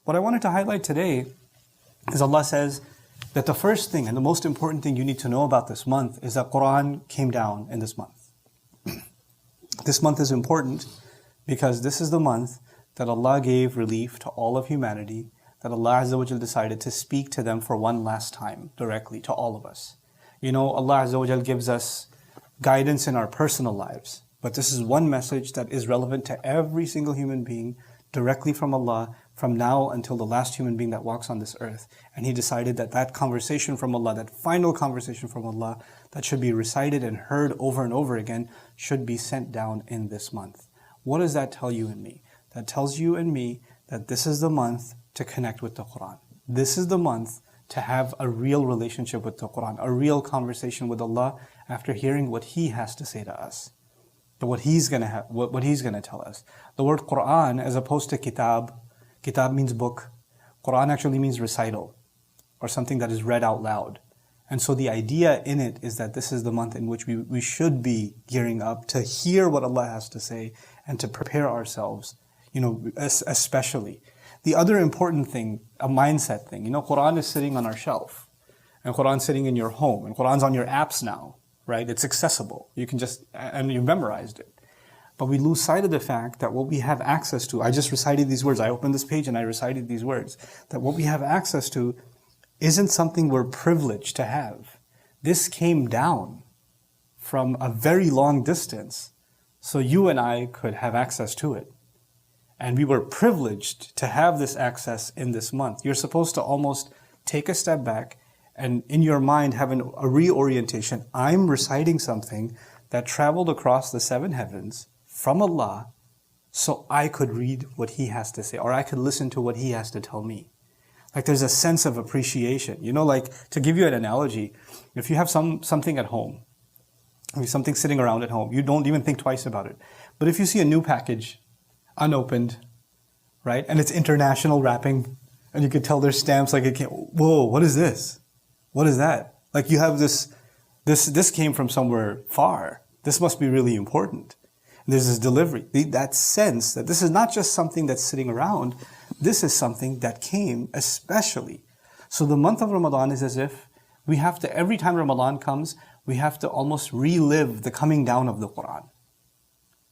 What I wanted to highlight today is Allah says that the first thing and the most important thing you need to know about this month is that Quran came down in this month. This month is important because this is the month that Allah gave relief to all of humanity, that Allah Azza wa Jal decided to speak to them for one last time directly to all of us. You know, Allah Azza wa Jal gives us guidance in our personal lives, but this is one message that is relevant to every single human being directly from Allah from now until the last human being that walks on this earth. And He decided that that conversation from Allah, that final conversation from Allah that should be recited and heard over and over again, should be sent down in this month. What does that tell you and me? That tells you and me that this is the month to connect with the Quran. This is the month to have a real relationship with the Quran, a real conversation with Allah after hearing what He has to say to us. What He's gonna what He's gonna tell us. The word Quran, as opposed to kitab, kitab means book. Quran actually means recital, or something that is read out loud. And so the idea in it is that this is the month in which we should be gearing up to hear what Allah has to say and to prepare ourselves, you know, especially. The other important thing, a mindset thing, you know, Quran is sitting on our shelf, and Quran's sitting in your home, and Quran's on your apps now, right? It's accessible. You can just, and you've memorized it. But we lose sight of the fact that what we have access to, I just recited these words, I opened this page and I recited these words, that what we have access to isn't something we're privileged to have. This came down from a very long distance, so you and I could have access to it. And we were privileged to have this access in this month. You're supposed to almost take a step back and in your mind have a reorientation. I'm reciting something that traveled across the seven heavens from Allah, so I could read what He has to say, or I could listen to what He has to tell me. Like there's a sense of appreciation. You know, like to give you an analogy, if you have something at home, something sitting around at home, you don't even think twice about it. But if you see a new package, unopened, right, and it's international wrapping, and you could tell there's stamps, like it can't, whoa, what is this? What is that? Like you have this came from somewhere far. This must be really important. There's this delivery, that sense that this is not just something that's sitting around, this is something that came especially. So the month of Ramadan is as if we have to, every time Ramadan comes, we have to almost relive the coming down of the Quran.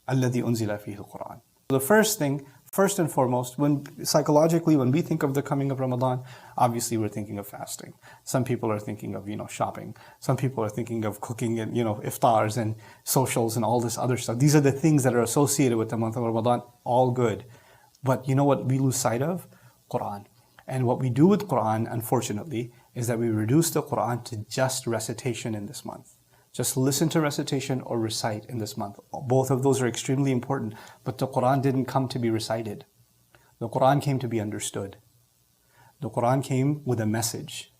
الَّذِي أُنزِلَ فِيهِ الْقُرْآنِ. The first thing, first and foremost, psychologically, when we think of the coming of Ramadan, obviously we're thinking of fasting. Some people are thinking of, shopping. Some people are thinking of cooking and, iftars and socials and all this other stuff. These are the things that are associated with the month of Ramadan, all good. But you know what we lose sight of? Quran. And what we do with Quran, unfortunately, is that we reduce the Quran to just recitation in this month. Just listen to recitation or recite in this month. Both of those are extremely important, but the Quran didn't come to be recited. The Quran came to be understood. The Quran came with a message.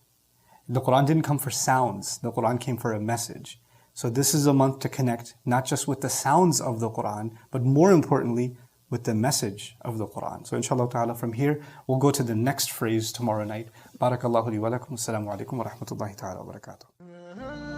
The Quran didn't come for sounds. The Quran came for a message. So this is a month to connect not just with the sounds of the Quran, but more importantly, with the message of the Quran. So inshallah ta'ala, from here, we'll go to the next phrase tomorrow night. Barakallahu li wa lakum. Assalamu alaikum wa rahmatullahi ta'ala wa barakatuh.